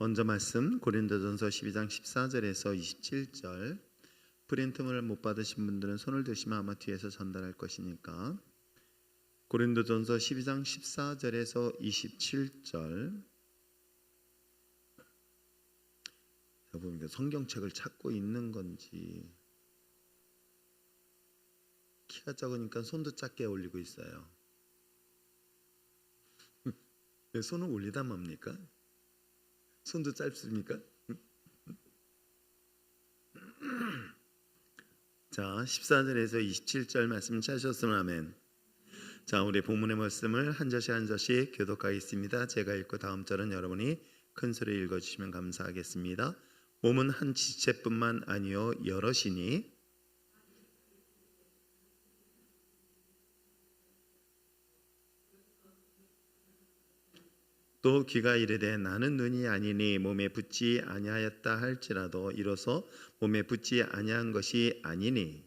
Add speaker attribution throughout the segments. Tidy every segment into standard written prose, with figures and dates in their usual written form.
Speaker 1: 먼저 말씀 고린도전서 12장 14절에서 27절. 프린트문을 못 받으신 분들은 손을 드시면 아마 뒤에서 전달할 것이니까. 고린도전서 12장 14절에서 27절. 제가 보니까 성경책을 찾고 있는 건지 키가 작으니까 손도 작게 올리고 있어요. 왜 손을 올리다 맙니까? 손도 짧습니까? 자, 14절에서 27절 말씀 찾으셨으면 아멘. 자, 우리 본문의 말씀을 한 절씩 한 절씩 교독하겠습니다. 제가 읽고 다음 절은 여러분이 큰 소리 읽어주시면 감사하겠습니다. 몸은 한 지체뿐만 아니요 여럿이니 또 귀가 이르되 나는 눈이 아니니 몸에 붙지 아니하였다 할지라도 이로써 몸에 붙지 아니한 것이 아니니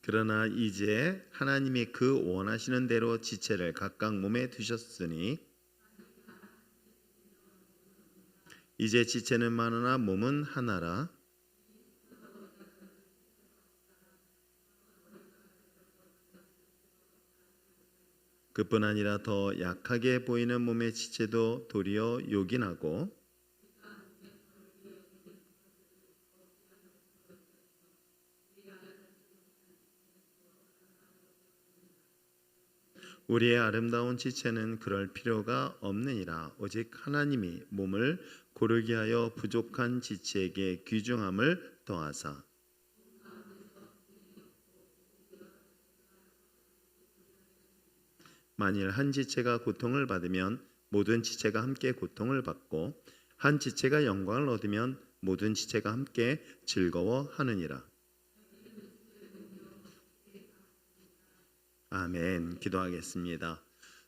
Speaker 1: 그러나 이제 하나님이 그 원하시는 대로 지체를 각각 몸에 두셨으니 이제 지체는 많으나 몸은 하나라. 그뿐 아니라 더 약하게 보이는 몸의 지체도 도리어 요긴하고 우리의 아름다운 지체는 그럴 필요가 없느니라. 오직 하나님이 몸을 고르게 하여 부족한 지체에게 귀중함을 더하사 만일 한 지체가 고통을 받으면 모든 지체가 함께 고통을 받고 한 지체가 영광을 얻으면 모든 지체가 함께 즐거워하느니라. 아멘. 기도하겠습니다.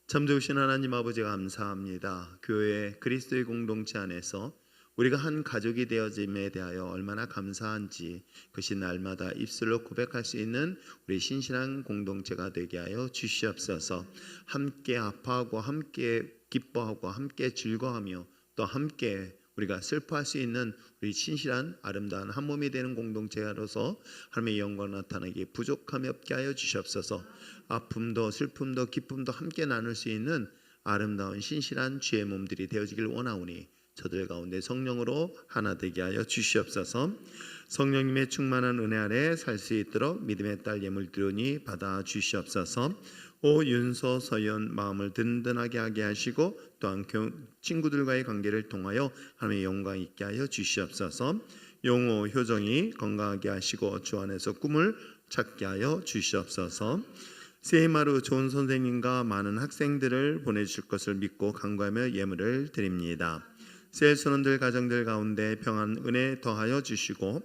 Speaker 1: 참 좋으신 하나님 아버지 감사합니다. 교회 그리스도의 공동체 안에서 우리가 한 가족이 되어짐에 대하여 얼마나 감사한지 그것이 날마다 입술로 고백할 수 있는 우리 신실한 공동체가 되게 하여 주시옵소서. 함께 아파하고 함께 기뻐하고 함께 즐거워하며 또 함께 우리가 슬퍼할 수 있는 우리 신실한 아름다운 한 몸이 되는 공동체로서 하나님의 영광 나타나기에 부족함이 없게 하여 주시옵소서. 아픔도 슬픔도 기쁨도 함께 나눌 수 있는 아름다운 신실한 주의 몸들이 되어지길 원하오니 저들 가운데 성령으로 하나 되게 하여 주시옵소서. 성령님의 충만한 은혜 아래 살 수 있도록 믿음의 딸 예물 드리오니 받아 주시옵소서. 오 윤서 서연 마음을 든든하게 하게 하시고 또한 친구들과의 관계를 통하여 하나님의 영광 있게 하여 주시옵소서. 용호 효정이 건강하게 하시고 주 안에서 꿈을 찾게 하여 주시옵소서. 세이마루 좋은 선생님과 많은 학생들을 보내주실 것을 믿고 간구하며 예물을 드립니다. 셀 선원들 가정들 가운데 평안 은혜 더하여 주시고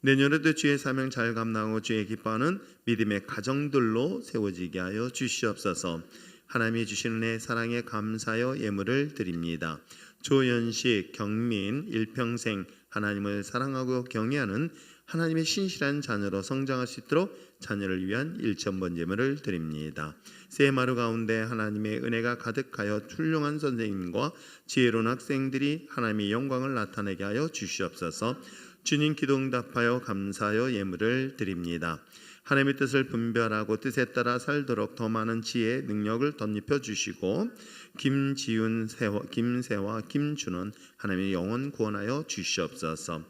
Speaker 1: 내년에도 주의 사명 잘 감당하고 주의 기뻐하는 믿음의 가정들로 세워지게 하여 주시옵소서. 하나님이 주신 은혜 사랑에 감사하여 예물을 드립니다. 조연식 경민 일평생 하나님을 사랑하고 경외하는 하나님의 신실한 자녀로 성장할 수 있도록 자녀를 위한 1,000번 예물을 드립니다. 세마루 가운데 하나님의 은혜가 가득하여 훌륭한 선생님과 지혜로운 학생들이 하나님의 영광을 나타내게 하여 주시옵소서. 주님 기도 응답하여 감사하여 예물을 드립니다. 하나님의 뜻을 분별하고 뜻에 따라 살도록 더 많은 지혜 능력을 덧입혀 주시고 김지훈 김세와 김준원 하나님의 영혼 구원하여 주시옵소서.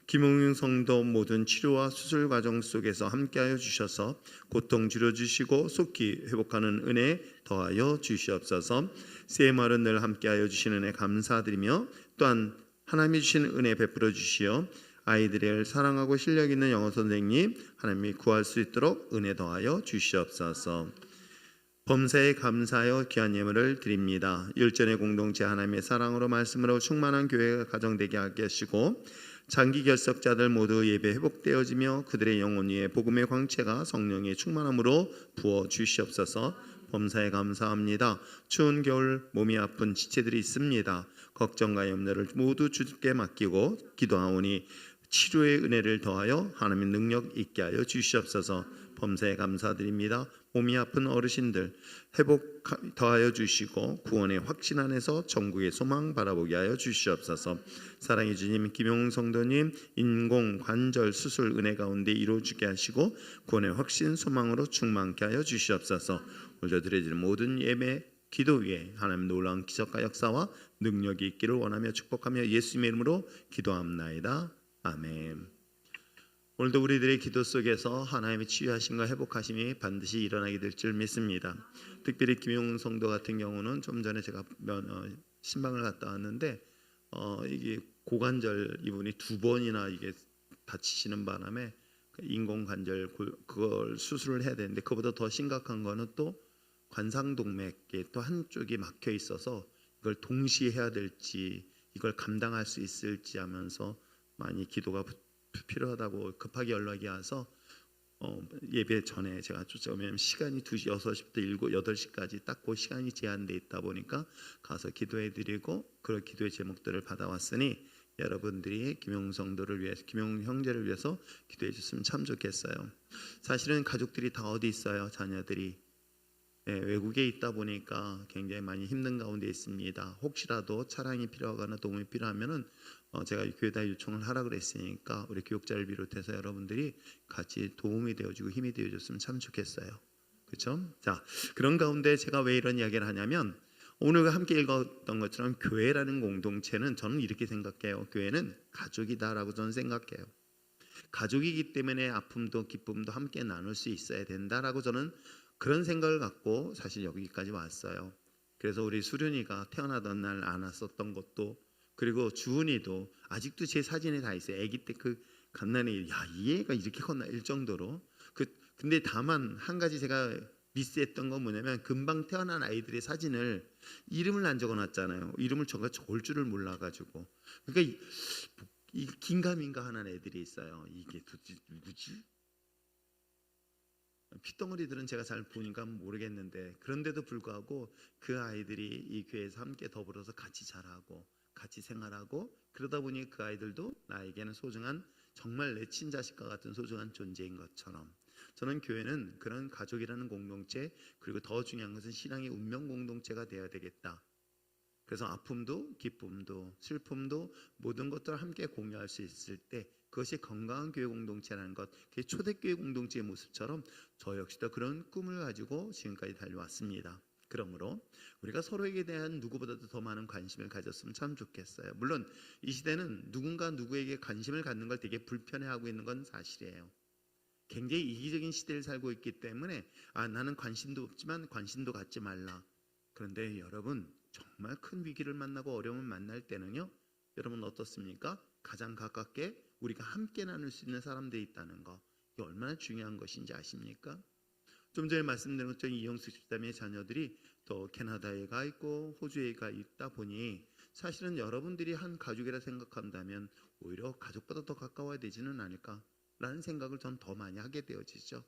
Speaker 1: 김홍윤 성도 모든 치료와 수술 과정 속에서 함께하여 주셔서 고통 줄여주시고 속히 회복하는 은혜 더하여 주시옵소서. 세마른 늘 함께하여 주시는 은혜 감사드리며 또한 하나님이 주신 은혜 베풀어 주시어 아이들을 사랑하고 실력 있는 영어 선생님 하나님이 구할 수 있도록 은혜 더하여 주시옵소서. 범사에 감사하여 귀한 예물을 드립니다. 율전의 공동체 하나님의 사랑으로 말씀으로 충만한 교회가 가정되게 하게 하시고 장기 결석자들 모두 예배 회복되어지며 그들의 영혼 위에 복음의 광채가 성령의 충만함으로 부어 주시옵소서. 범사에 감사합니다. 추운 겨울 몸이 아픈 지체들이 있습니다. 걱정과 염려를 모두 주께 맡기고 기도하오니 치료의 은혜를 더하여 하나님의 능력 있게 하여 주시옵소서. 범사에 감사드립니다. 몸이 아픈 어르신들 회복 더하여 주시고 구원의 확신 안에서 천국의 소망 바라보게 하여 주시옵소서. 사랑해 주님, 김용웅 성도님 인공 관절 수술 은혜 가운데 이루어지게 하시고 구원의 확신 소망으로 충만케 하여 주시옵소서. 오늘 드려지는 모든 예배 기도 위에 하나님 놀라운 기적과 역사와 능력이 있기를 원하며 축복하며 예수님의 이름으로 기도합나이다. 아멘. 오늘도 우리들의 기도 속에서 하나님의 치유하심과 회복하심이 반드시 일어나게 될 줄 믿습니다. 특별히 김용훈 성도 같은 경우는 좀 전에 제가 신방을 갔다 왔는데 이게 고관절 이분이 2번이나 이게 다치시는 바람에 인공관절 그걸 수술을 해야 되는데 그보다 더 심각한 거는 또 관상동맥에 또 한쪽이 막혀 있어서 이걸 동시에 해야 될지 이걸 감당할 수 있을지 하면서 많이 기도가 필요하다고 급하게 연락이 와서 예배 전에 제가 쫓아오면 시간이 2시, 6시부터 7, 8시까지 딱 그 시간이 제한돼 있다 보니까 가서 기도해드리고 그런 기도의 제목들을 받아왔으니 여러분들이 김용 성도를 위해서, 김용 형제를 위해서 기도해 주셨으면 참 좋겠어요. 사실은 가족들이 다 어디 있어요? 자녀들이 외국에 있다 보니까 굉장히 많이 힘든 가운데 있습니다. 혹시라도 차량이 필요하거나 도움이 필요하면은 제가 교회다 요청을 하라 그랬으니까 우리 교육자를 비롯해서 여러분들이 같이 도움이 되어주고 힘이 되어줬으면 참 좋겠어요. 그렇죠? 자, 그런 가운데 제가 왜 이런 이야기를 하냐면 오늘 함께 읽었던 것처럼 교회라는 공동체는 저는 이렇게 생각해요. 교회는 가족이다라고 저는 생각해요. 가족이기 때문에 아픔도 기쁨도 함께 나눌 수 있어야 된다라고 저는 그런 생각을 갖고 사실 여기까지 왔어요. 그래서 우리 수련이가 태어나던 날 안았었던 것도 그리고 주은이도 아직도 제 사진에 다 있어요. 아기 때 그 갓난이 이 애가 이렇게 컸나 일 정도로. 근데 다만 한 가지 제가 미스했던 건 뭐냐면 금방 태어난 아이들의 사진을 이름을 안 적어놨잖아요. 이름을 적을 줄을 몰라가지고 그러니까 이 긴가민가 하는 애들이 있어요. 이게 도대체 누구지? 핏덩어리들은 제가 잘 보니까 모르겠는데 그런데도 불구하고 그 아이들이 이 교회에서 함께 더불어서 같이 자라고 같이 생활하고 그러다 보니 그 아이들도 나에게는 소중한 정말 내 친자식과 같은 소중한 존재인 것처럼 저는 교회는 그런 가족이라는 공동체 그리고 더 중요한 것은 신앙의 운명 공동체가 되어야 되겠다. 그래서 아픔도 기쁨도 슬픔도 모든 것들을 함께 공유할 수 있을 때 그것이 건강한 교회 공동체라는 것, 그게 초대교회 공동체의 모습처럼 저 역시도 그런 꿈을 가지고 지금까지 달려왔습니다. 그러므로 우리가 서로에게 대한 누구보다도 더 많은 관심을 가졌으면 참 좋겠어요. 물론 이 시대는 누군가 누구에게 관심을 갖는 걸 되게 불편해하고 있는 건 사실이에요. 굉장히 이기적인 시대를 살고 있기 때문에 나는 관심도 없지만 관심도 갖지 말라. 그런데 여러분 정말 큰 위기를 만나고 어려움을 만날 때는요, 여러분 어떻습니까? 가장 가깝게 우리가 함께 나눌 수 있는 사람들이 있다는 거, 이게 얼마나 중요한 것인지 아십니까? 좀 전에 말씀드린 것처럼 이영숙 집사님의 자녀들이 또 캐나다에 가 있고 호주에 가 있다 보니 사실은 여러분들이 한 가족이라 생각한다면 오히려 가족보다 더 가까워야 되지는 않을까라는 생각을 전 더 많이 하게 되어지죠.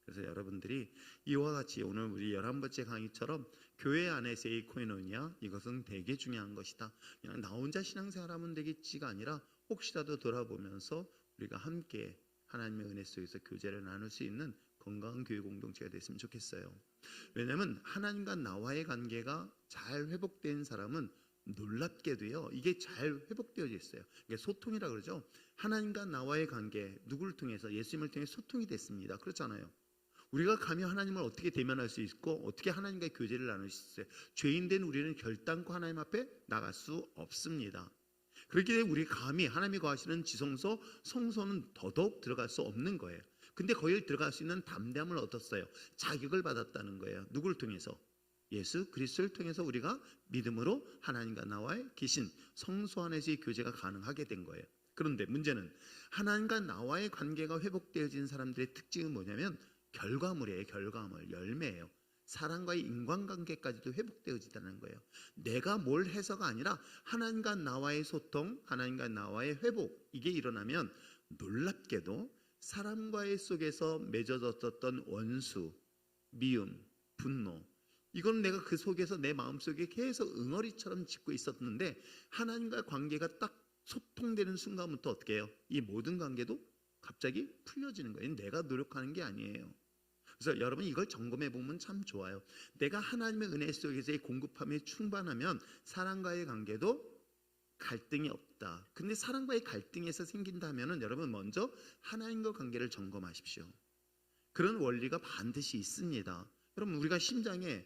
Speaker 1: 그래서 여러분들이 이와 같이 오늘 우리 11번째 강의처럼 교회 안에서의 코이노니아, 이것은 되게 중요한 것이다. 그냥 나 혼자 신앙생활하면 되겠지가 아니라 혹시라도 돌아보면서 우리가 함께 하나님의 은혜 속에서 교제를 나눌 수 있는 건강한 교회 공동체가 됐으면 좋겠어요. 왜냐하면 하나님과 나와의 관계가 잘 회복된 사람은 놀랍게도요, 이게 잘 회복되어져 있어요. 이게 소통이라 그러죠. 하나님과 나와의 관계, 누구를 통해서? 예수님을 통해 소통이 됐습니다. 그렇잖아요. 우리가 감히 하나님을 어떻게 대면할 수 있고 어떻게 하나님과의 교제를 나눌 수 있어요? 죄인된 우리는 결단코 하나님 앞에 나갈 수 없습니다. 그렇기 때문에 우리 감히 하나님이 거하시는 지성소, 성소는 더더욱 들어갈 수 없는 거예요. 근데 거기를 들어갈 수 있는 담대함을 얻었어요. 자격을 받았다는 거예요. 누구를 통해서? 예수 그리스도를 통해서 우리가 믿음으로 하나님과 나와의 귀신 성소 안에서의 교제가 가능하게 된 거예요. 그런데 문제는 하나님과 나와의 관계가 회복되어진 사람들의 특징은 뭐냐면 결과물이에요. 결과물, 열매예요. 사랑과의 인간관계까지도 회복되어지다는 거예요. 내가 뭘 해서가 아니라 하나님과 나와의 소통, 하나님과 나와의 회복, 이게 일어나면 놀랍게도 사람과의 속에서 맺어졌던 원수, 미움, 분노, 이건 내가 그 속에서 내 마음속에 계속 응어리처럼 짓고 있었는데 하나님과 관계가 딱 소통되는 순간부터 어떻게 해요? 이 모든 관계도 갑자기 풀려지는 거예요. 내가 노력하는 게 아니에요. 그래서 여러분 이걸 점검해 보면 참 좋아요. 내가 하나님의 은혜 속에서의 공급함이 충만하면 사람과의 관계도 갈등이 없다. 근데 사람과의 갈등에서 생긴다면은 여러분 먼저 하나님과 관계를 점검하십시오. 그런 원리가 반드시 있습니다. 여러분 우리가 심장에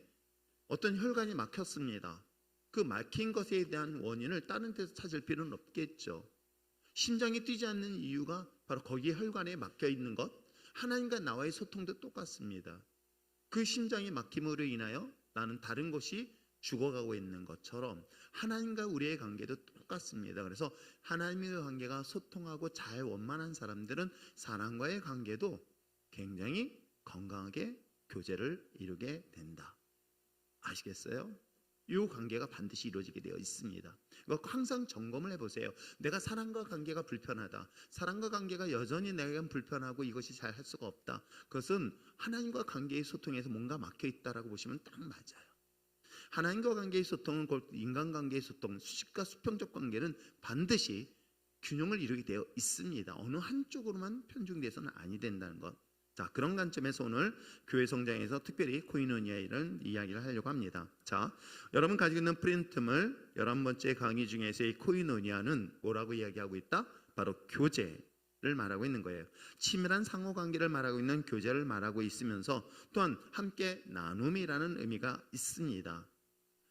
Speaker 1: 어떤 혈관이 막혔습니다. 그 막힌 것에 대한 원인을 다른 데서 찾을 필요는 없겠죠. 심장이 뛰지 않는 이유가 바로 거기에 혈관에 막혀 있는 것. 하나님과 나와의 소통도 똑같습니다. 그 심장이 막힘으로 인하여 나는 다른 곳이 죽어가고 있는 것처럼 하나님과 우리의 관계도 똑같습니다. 그래서 하나님의 관계가 소통하고 잘 원만한 사람들은 사람과의 관계도 굉장히 건강하게 교제를 이루게 된다. 아시겠어요? 이 관계가 반드시 이루어지게 되어 있습니다. 그러니까 항상 점검을 해보세요. 내가 사람과 관계가 불편하다. 사람과 관계가 여전히 내게는 불편하고 이것이 잘 할 수가 없다. 그것은 하나님과 관계의 소통에서 뭔가 막혀 있다라고 보시면 딱 맞아요. 하나님과 관계의 소통은 곧 인간관계의 소통, 수직과 수평적 관계는 반드시 균형을 이루게 되어 있습니다. 어느 한쪽으로만 편중돼서는 아니 된다는 것. 자, 그런 관점에서 오늘 교회 성장에서 특별히 코이노니아를 이야기를 하려고 합니다. 자, 여러분 가지고 있는 프린트물 11번째 강의 중에서의 코이노니아는 뭐라고 이야기하고 있다? 바로 교제를 말하고 있는 거예요. 친밀한 상호관계를 말하고 있는 교제를 말하고 있으면서 또한 함께 나눔이라는 의미가 있습니다.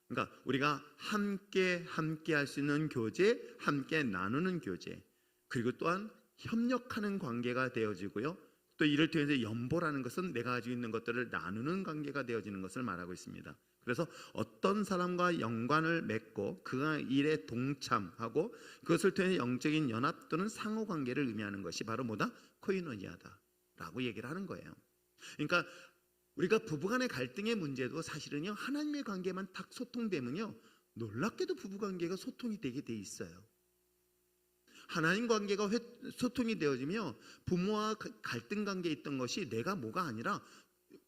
Speaker 1: 그러니까 우리가 함께 할 수 있는 교제, 함께 나누는 교제, 그리고 또한 협력하는 관계가 되어지고요. 또 이를 통해서 연보라는 것은 내가 가지고 있는 것들을 나누는 관계가 되어지는 것을 말하고 있습니다. 그래서 어떤 사람과 연관을 맺고 그 일에 동참하고 그것을 통해 영적인 연합 또는 상호관계를 의미하는 것이 바로 뭐다? 코이노니아다라고 얘기를 하는 거예요. 그러니까 우리가 부부간의 갈등의 문제도 사실은요, 하나님의 관계만 딱 소통되면요, 놀랍게도 부부관계가 소통이 되게 돼 있어요. 하나님 관계가 소통이 되어지며 부모와 갈등 관계에 있던 것이 내가 뭐가 아니라,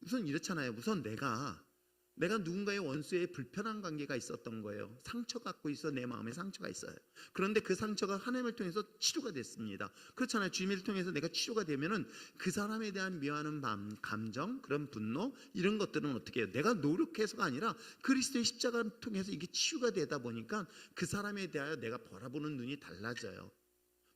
Speaker 1: 우선 이렇잖아요. 우선 내가 누군가의 원수의 불편한 관계가 있었던 거예요. 상처 갖고 있어. 내 마음에 상처가 있어요. 그런데 그 상처가 하나님을 통해서 치료가 됐습니다. 그렇잖아요. 주님을 통해서 내가 치료가 되면은 그 사람에 대한 미워하는 감정, 그런 분노, 이런 것들은 어떻게 해요? 내가 노력해서가 아니라 그리스도의 십자가를 통해서 이게 치유가 되다 보니까 그 사람에 대하여 내가 바라보는 눈이 달라져요.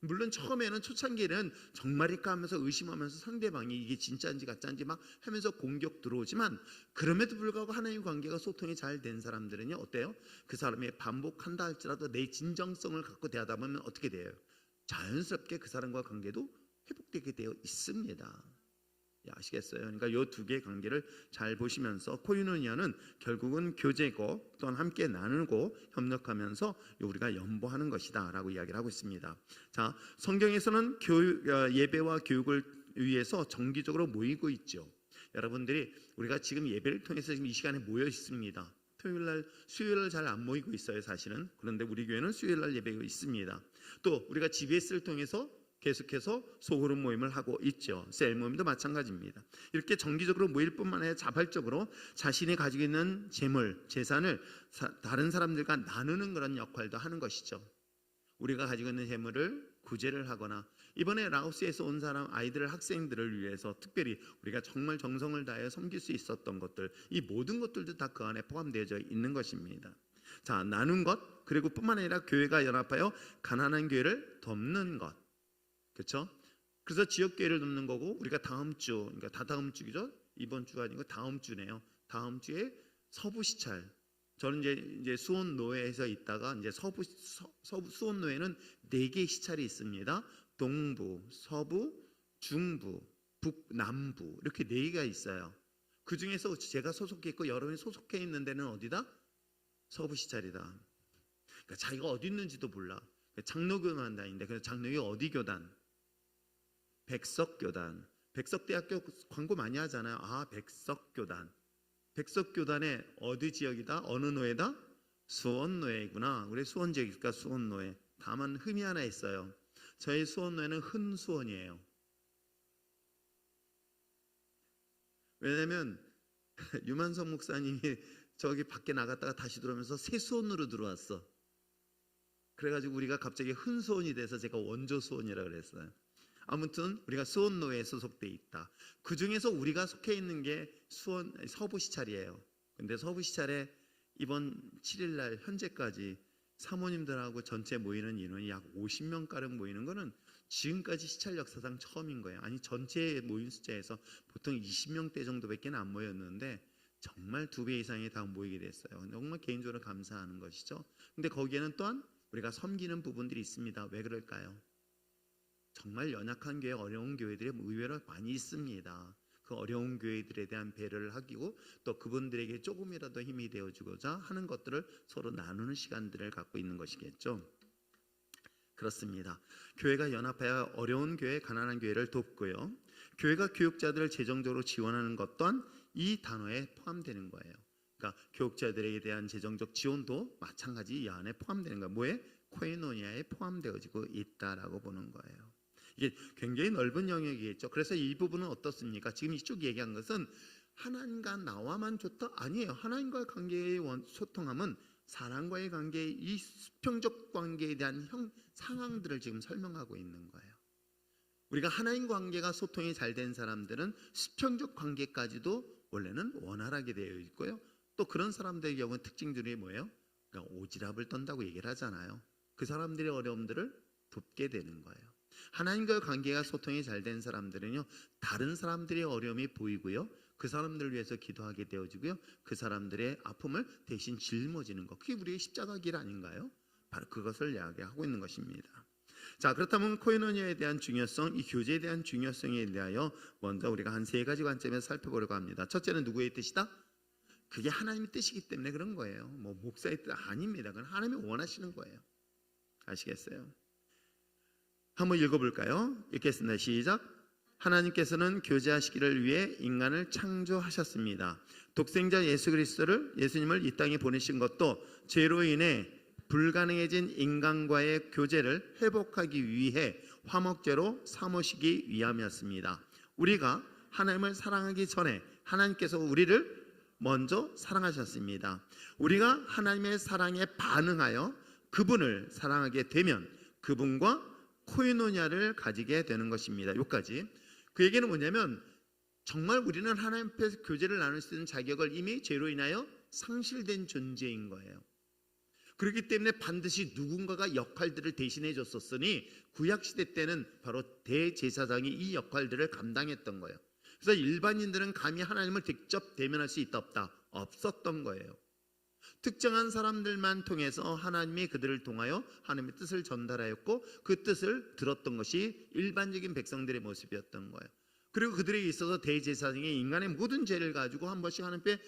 Speaker 1: 물론 처음에는 초창기에는 정말일까 하면서 의심하면서 상대방이 이게 진짜인지 가짜인지 막 하면서 공격 들어오지만, 그럼에도 불구하고 하나님 관계가 소통이 잘 된 사람들은요, 어때요? 그 사람이 반복한다 할지라도 내 진정성을 갖고 대하다 보면 어떻게 돼요? 자연스럽게 그 사람과 관계도 회복되게 되어 있습니다. 아시겠어요? 그러니까 이 두 개의 관계를 잘 보시면서 코이노니아는 결국은 교제고 또한 함께 나누고 협력하면서 우리가 연보하는 것이다 라고 이야기를 하고 있습니다. 자, 성경에서는 예배와 교육을 위해서 정기적으로 모이고 있죠. 여러분들이 우리가 지금 예배를 통해서 지금 이 시간에 모여 있습니다. 토요일날, 수요일날 잘 안 모이고 있어요 사실은. 그런데 우리 교회는 수요일날 예배가 있습니다. 또 우리가 GBS를 통해서 계속해서 소그룹 모임을 하고 있죠. 셀 모임도 마찬가지입니다. 이렇게 정기적으로 모일 뿐만 아니라 자발적으로 자신이 가지고 있는 재물, 재산을 다른 사람들과 나누는 그런 역할도 하는 것이죠. 우리가 가지고 있는 재물을 구제를 하거나, 이번에 라오스에서 온 사람 아이들, 학생들을 위해서 특별히 우리가 정말 정성을 다해 섬길 수 있었던 것들, 이 모든 것들도 다 그 안에 포함되어 있는 것입니다. 자, 나눈 것, 그리고 뿐만 아니라 교회가 연합하여 가난한 교회를 돕는 것, 그렇죠? 그래서 지역교회를 돕는 거고, 우리가 다음 주, 그러니까 다다음 주죠. 이번 주가 아니고 다음 주네요. 다음 주에 서부시찰. 저는 이제 수원노회에서 있다가 이제 수원노회는 4개의 시찰이 있습니다. 동부, 서부, 중부, 북, 남부 이렇게 4개가 있어요. 그 중에서 제가 소속해 있고 여러분이 소속해 있는 데는 어디다? 서부시찰이다. 그러니까 자기가 어디 있는지도 몰라. 장로교만 다니는데, 그래서 장로교 어디 교단? 백석교단. 백석대학교 광고 많이 하잖아요. 아, 백석교단. 백석교단의 어디 지역이다? 어느 노예다? 수원노예구나. 우리 수원 지역이니까 수원노예. 다만 흠이 하나 있어요. 저희 수원노예는 흔수원이에요. 왜냐면 유만성 목사님이 저기 밖에 나갔다가 다시 들어오면서 새수원으로 들어왔어. 그래가지고 우리가 갑자기 흔수원이 돼서 제가 원조수원이라고 그랬어요. 아무튼 우리가 수원노회에 소속돼 있다. 그 중에서 우리가 속해 있는 게 수원 서부시찰이에요. 근데 서부시찰에 이번 7일 날 현재까지 사모님들하고 전체 모이는 인원이 약 50명가량 모이는 거는 지금까지 시찰 역사상 처음인 거예요. 아니 전체 모인 숫자에서 보통 20명대 정도밖에 안 모였는데 정말 2배 이상이 다 모이게 됐어요. 정말 개인적으로 감사하는 것이죠. 근데 거기에는 또한 우리가 섬기는 부분들이 있습니다. 왜 그럴까요? 정말 연약한 교회, 어려운 교회들이 의외로 많이 있습니다. 그 어려운 교회들에 대한 배려를 하기고 또 그분들에게 조금이라도 힘이 되어주고자 하는 것들을 서로 나누는 시간들을 갖고 있는 것이겠죠. 그렇습니다. 교회가 연합하여 어려운 교회, 가난한 교회를 돕고요. 교회가 교육자들을 재정적으로 지원하는 것 또한 이 단어에 포함되는 거예요. 그러니까 교육자들에 대한 재정적 지원도 마찬가지 이 안에 포함되는 거예요. 뭐에? 코이노니아에 포함되어지고 있다라고 보는 거예요. 이게 굉장히 넓은 영역이겠죠. 그래서 이 부분은 어떻습니까? 지금 쭉 얘기한 것은 하나님과 나와만 좋다? 아니에요. 하나님과의 관계의 소통함은 사람과의 관계의 이 수평적 관계에 대한 상황들을 지금 설명하고 있는 거예요. 우리가 하나님 관계가 소통이 잘 된 사람들은 수평적 관계까지도 원래는 원활하게 되어 있고요. 또 그런 사람들의 경우는 특징들이 뭐예요? 그러니까 오지랖을 떤다고 얘기를 하잖아요. 그 사람들의 어려움들을 돕게 되는 거예요. 하나님과의 관계가 소통이 잘 된 사람들은요, 다른 사람들의 어려움이 보이고요, 그 사람들을 위해서 기도하게 되어지고요, 그 사람들의 아픔을 대신 짊어지는 것, 그게 우리의 십자가 길 아닌가요? 바로 그것을 이야기하고 있는 것입니다. 자, 그렇다면 코이노니아에 대한 중요성, 이 교제에 대한 중요성에 대하여 먼저 우리가 한 3가지 관점에서 살펴보려고 합니다. 첫째는 누구의 뜻이다? 그게 하나님의 뜻이기 때문에 그런 거예요. 뭐 목사의 뜻 아닙니다. 그건 하나님이 원하시는 거예요. 아시겠어요? 한번 읽어볼까요? 읽겠습니다. 시작. 하나님께서는 교제하시기를 위해 인간을 창조하셨습니다. 독생자 예수님을 이 땅에 보내신 것도 죄로 인해 불가능해진 인간과의 교제를 회복하기 위해 화목제로 삼으시기 위함이었습니다. 우리가 하나님을 사랑하기 전에 하나님께서 우리를 먼저 사랑하셨습니다. 우리가 하나님의 사랑에 반응하여 그분을 사랑하게 되면 그분과 코이노니아를 가지게 되는 것입니다. 여기까지. 그 얘기는 뭐냐면 정말 우리는 하나님 앞에서 교제를 나눌 수 있는 자격을 이미 죄로 인하여 상실된 존재인 거예요. 그렇기 때문에 반드시 누군가가 역할들을 대신해 줬었으니 구약시대 때는 바로 대제사장이 이 역할들을 감당했던 거예요. 그래서 일반인들은 감히 하나님을 직접 대면할 수 있다 없다? 없었던 거예요. 특정한 사람들만 통해서 하나님이 그들을 통하여 하나님의 뜻을 전달하였고 그 뜻을 들었던 것이 일반적인 백성들의 모습이었던 거예요. 그리고 그들에게 있어서 대제사장이 인간의 모든 죄를 가지고 한 번씩 하나님께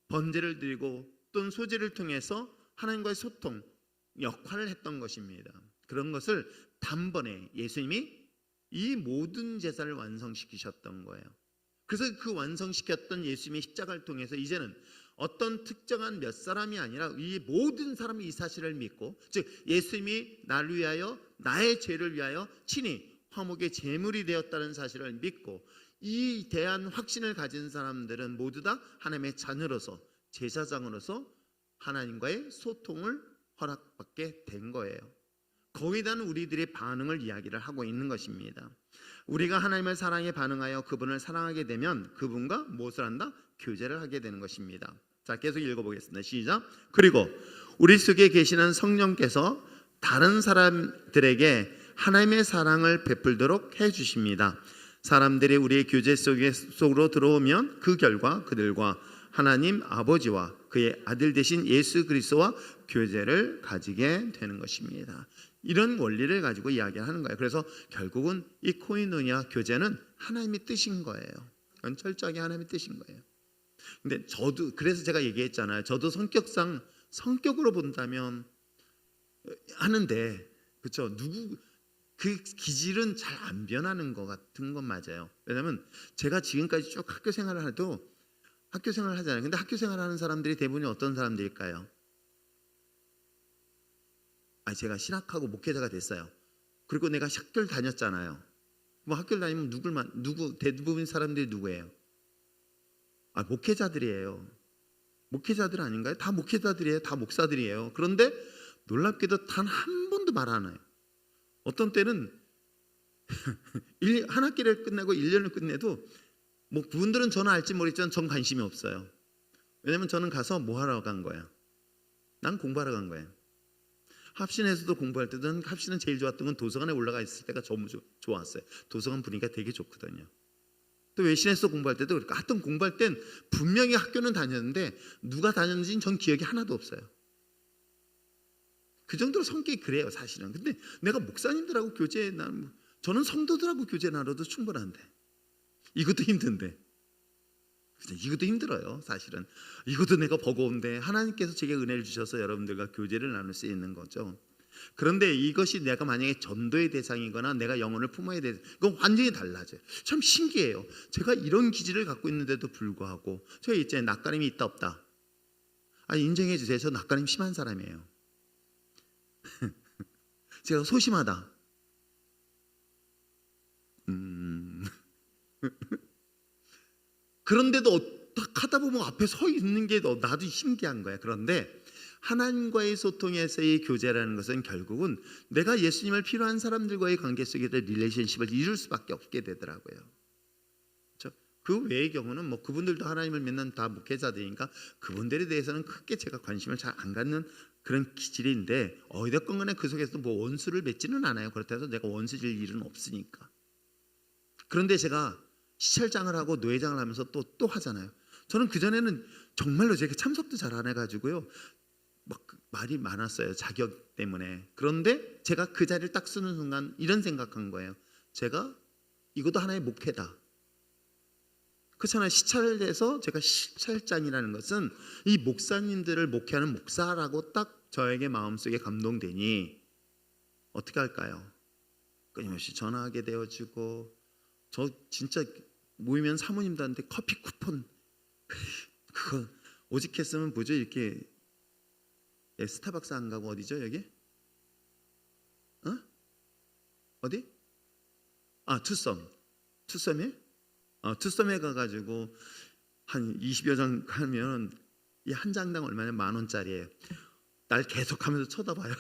Speaker 1: 번제를 드리고 또는 소제를 통해서 하나님과의 소통 역할을 했던 것입니다. 그런 것을 단번에 예수님이 이 모든 제사를 완성시키셨던 거예요. 그래서 그 완성시켰던 예수님의 십자가를 통해서 이제는 어떤 특정한 몇 사람이 아니라 이 모든 사람이 이 사실을 믿고, 즉 예수님이 나를 위하여 나의 죄를 위하여 친히 화목의 제물이 되었다는 사실을 믿고 이 대한 확신을 가진 사람들은 모두 다 하나님의 자녀로서 제사장으로서 하나님과의 소통을 허락받게 된 거예요. 거기에 대한 우리들의 반응을 이야기를 하고 있는 것입니다. 우리가 하나님의 사랑에 반응하여 그분을 사랑하게 되면 그분과 무엇을 한다? 교제를 하게 되는 것입니다. 자, 계속 읽어보겠습니다. 시작. 그리고 우리 속에 계시는 성령께서 다른 사람들에게 하나님의 사랑을 베풀도록 해주십니다. 사람들이 우리의 교제 속으로 들어오면 그 결과 그들과 하나님 아버지와 그의 아들 되신 예수 그리스도와 교제를 가지게 되는 것입니다. 이런 원리를 가지고 이야기하는 거예요. 그래서 결국은 이 코이노니아 교제는 하나님의 뜻인 거예요. 그건 철저하게 하나님의 뜻인 거예요. 근데 저도 그래서 제가 얘기했잖아요. 저도 성격으로 본다면 하는데, 그렇죠? 그 기질은 잘 안 변하는 것 같은 건 맞아요. 왜냐하면 제가 지금까지 쭉 학교 생활을 해도 학교 생활을 하잖아요. 근데 학교 생활하는 사람들이 대부분이 어떤 사람들일까요? 제가 신학하고 목회자가 됐어요. 그리고 내가 학교를 다녔잖아요. 뭐 학교를 다니면 대부분 사람들이 누구예요? 목회자들이에요. 목회자들 아닌가요? 다 목회자들이에요. 다 목사들이에요. 그런데 놀랍게도 단 한 번도 말 안 해요. 어떤 때는 한 학기를 끝내고 1년을 끝내도 뭐 그분들은 저는 알지 모르겠지만 전 관심이 없어요. 왜냐면 저는 가서 뭐 하러 간 거야? 난 공부하러 간 거예요. 합신에서도 공부할 때는 합신은 제일 좋았던 건 도서관에 올라가 있을 때가 너무 좋았어요. 도서관 분위기가 되게 좋거든요. 또 외신에서 공부할 때도 그러니까 하여튼 공부할 땐 분명히 학교는 다녔는데 누가 다녔는지는 전 기억이 하나도 없어요. 그 정도로 성격이 그래요 사실은. 근데 내가 목사님들하고 교제 나누면 저는 성도들하고 교제 나눠도 충분한데 이것도 힘든데 이것도 힘들어요 사실은. 이것도 내가 버거운데 하나님께서 제게 은혜를 주셔서 여러분들과 교제를 나눌 수 있는 거죠. 그런데 이것이 내가 만약에 전도의 대상이거나 내가 영혼을 품어야 돼, 그건 완전히 달라져요. 참 신기해요. 제가 이런 기질을 갖고 있는데도 불구하고 제가 있잖아요. 낯가림이 있다 없다. 인정해 주세요. 저 낯가림 심한 사람이에요. 제가 소심하다. 그런데도 딱 하다 보면 앞에 서 있는 게 나도 신기한 거야. 그런데 하나님과의 소통에서의 교제라는 것은 결국은 내가 예수님을 필요한 사람들과의 관계 속에서 릴레이션십을 이룰 수밖에 없게 되더라고요. 그렇죠? 그 외의 경우는 뭐 그분들도 하나님을 믿는 다 목회자들이니까 그분들에 대해서는 크게 제가 관심을 잘 안 갖는 그런 기질인데 어찌됐건 간에 그 속에서 뭐 원수를 맺지는 않아요. 그렇다고 해서 내가 원수 질 일은 없으니까. 그런데 제가 시찰장을 하고 노회장을 하면서 또 하잖아요. 저는 그전에는 정말로 제가 참석도 잘 안 해가지고요 막 말이 많았어요. 자격 때문에. 그런데 제가 그 자리를 딱 쓰는 순간 이런 생각한 거예요. 제가 이것도 하나의 목회다. 그렇잖아요. 시찰에서 제가 시찰장이라는 것은 이 목사님들을 목회하는 목사라고 딱 저에게 마음속에 감동되니 어떻게 할까요? 끊임없이 전화하게 되어주고 저 진짜 모이면 사모님들한테 커피 쿠폰 그거 오직했으면 뭐죠? 이렇게 스타벅스 안 가고 어디죠 여기? 어디? 투썸이에요? 투썸에 가가지고 한 20여 장 가면 이 한 장당 얼마냐? 10,000원짜리예요. 날 계속하면서 쳐다봐요.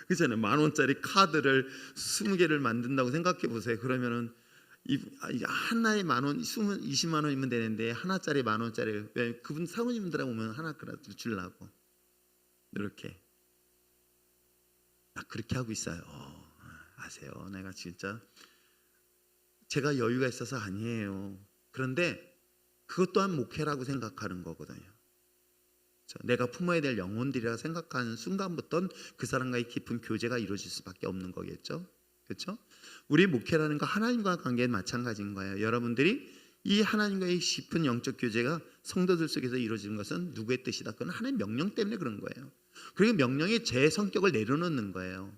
Speaker 1: 그렇잖아요. 10,000원짜리 카드를 20개를 만든다고 생각해 보세요. 그러면은 하나에 10,000원, 20만 원이면 되는데 하나짜리 10,000원짜리 왜 그분 사모님들하고 오면 하나라도 주려고 이렇게 나 그렇게 하고 있어요. 아세요? 내가 진짜 제가 여유가 있어서 아니에요. 그런데 그것 또한 목회라고 생각하는 거거든요. 내가 품어야 될 영혼들이라 생각하는 순간부터 그 사람과의 깊은 교제가 이루어질 수밖에 없는 거겠죠. 그렇죠? 우리 목회라는 거 하나님과 관계는 마찬가지인 거예요. 여러분들이 이 하나님과의 깊은 영적 교제가 성도들 속에서 이루어지는 것은 누구의 뜻이다? 그건 하나님의 명령 때문에 그런 거예요. 그리고 명령이 제 성격을 내려놓는 거예요.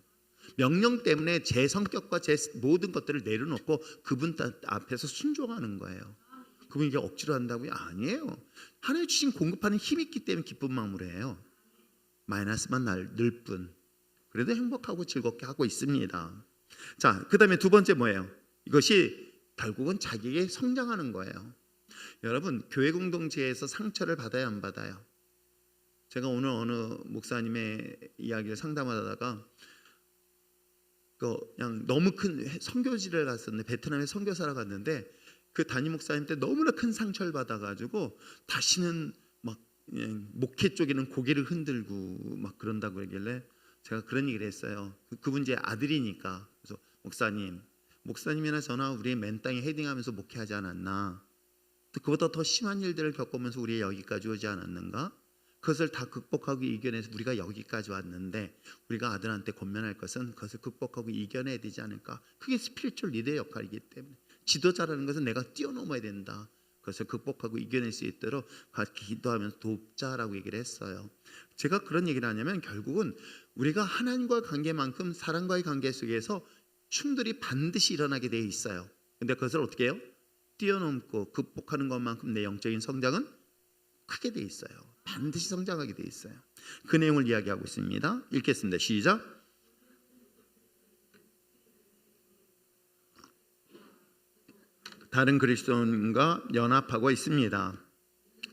Speaker 1: 명령 때문에 제 성격과 제 모든 것들을 내려놓고 그분 앞에서 순종하는 거예요. 그분 이게 억지로 한다고요? 아니에요. 하나님 주신 공급하는 힘이 있기 때문에 기쁜 마음으로 해요. 마이너스만 늘 뿐. 그래도 행복하고 즐겁게 하고 있습니다. 자, 그 다음에 두 번째 뭐예요? 이것이 결국은 자기에게 성장하는 거예요. 여러분, 교회 공동체에서 상처를 받아야 안 받아요? 제가 오늘 어느 목사님의 이야기를 상담하다가 그냥 너무 큰 선교지를 갔었는데 베트남에 선교사로 갔는데 그 담임 목사님 때 너무나 큰 상처를 받아가지고 다시는 막 목회 쪽에는 고개를 흔들고 막 그런다고 그러길래 제가 그런 얘기를 했어요. 그분 제 아들이니까. 그래서 목사님이나 저나 우리의 맨 땅에 헤딩하면서 목회하지 않았나? 또 그보다 더 심한 일들을 겪으면서 우리 여기까지 오지 않았는가? 그것을 다 극복하고 이겨내서 우리가 여기까지 왔는데 우리가 아들한테 권면할 것은 그것을 극복하고 이겨내야 되지 않을까? 그게 스피리추얼 리더의 역할이기 때문에 지도자라는 것은 내가 뛰어넘어야 된다. 그것을 극복하고 이겨낼 수 있도록 기도하면서 돕자라고 얘기를 했어요. 제가 그런 얘기를 하냐면 결국은 우리가 하나님과의 관계만큼 사람과의 관계 속에서 충돌이 반드시 일어나게 되어 있어요. 근데 그것을 어떻게 해요? 뛰어넘고 극복하는 것만큼 내 영적인 성장은 크게 되어 있어요. 반드시 성장하게 되어 있어요. 그 내용을 이야기하고 있습니다. 읽겠습니다. 시작. 다른 그리스도인과 연합하고 있습니다.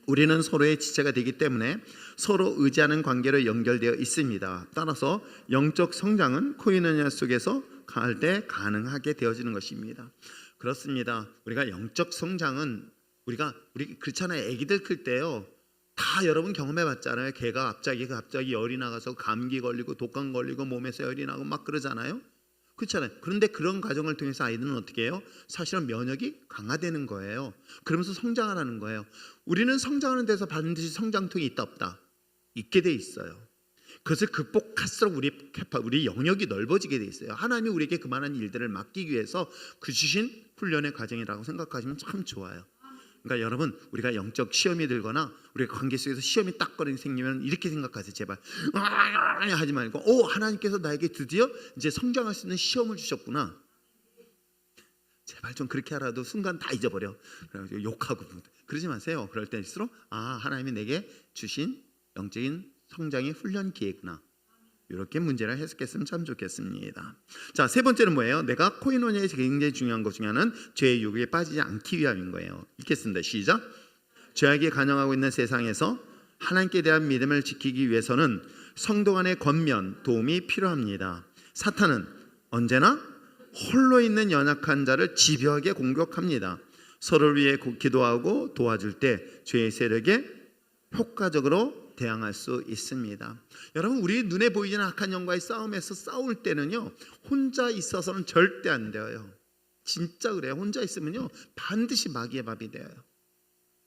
Speaker 1: 우리는 서로의 지체가 되기 때문에 서로 의지하는 관계로 연결되어 있습니다. 따라서 영적 성장은 코이노니아 속에서 성장할 때 가능하게 되어지는 것입니다. 그렇습니다. 우리가 영적 성장은 우리 그렇잖아요. 아기들 클 때요. 다 여러분 경험해 봤잖아요. 걔가 갑자기 열이 나가서 감기 걸리고 독감 걸리고 몸에서 열이 나고 막 그러잖아요. 그렇잖아요. 그런데 그런 과정을 통해서 아이들은 어떻게 해요? 사실은 면역이 강화되는 거예요. 그러면서 성장을 하는 거예요. 우리는 성장하는 데서 반드시 성장통이 있다 없다? 있게 돼 있어요. 그것을 극복할수록 우리 영역이 넓어지게 돼 있어요. 하나님이 우리에게 그만한 일들을 맡기기 위해서 그 주신 훈련의 과정이라고 생각하시면 참 좋아요. 그러니까 여러분, 우리가 영적 시험이 들거나 우리가 관계 속에서 시험이 딱 생기면 이렇게 생각하세요. 제발 하지 말고 하나님께서 나에게 드디어 이제 성장할 수 있는 시험을 주셨구나. 제발 좀 그렇게 하라도 순간 다 잊어버려. 그래가지고 욕하고 그러지 마세요. 그럴 때일수록 하나님이 내게 주신 영적인 성장의 훈련 기회구나. 이렇게 문제를 해석했으면 참 좋겠습니다. 자, 세 번째는 뭐예요? 내가 코이노니아에서 굉장히 중요한 것 중에 하나는 죄의 유혹에 빠지지 않기 위함인 거예요. 읽겠습니다. 시작. 죄악이 간영하고 있는 세상에서 하나님께 대한 믿음을 지키기 위해서는 성도 간의 권면, 도움이 필요합니다. 사탄은 언제나 홀로 있는 연약한 자를 집요하게 공격합니다. 서로를 위해 기도하고 도와줄 때 죄의 세력에 효과적으로 대항할 수 있습니다. 여러분, 우리 눈에 보이지 않는 악한 영과의 싸움에서 싸울 때는요, 혼자 있어서는 절대 안 돼요. 진짜 그래요. 혼자 있으면요 반드시 마귀의 밥이 돼요.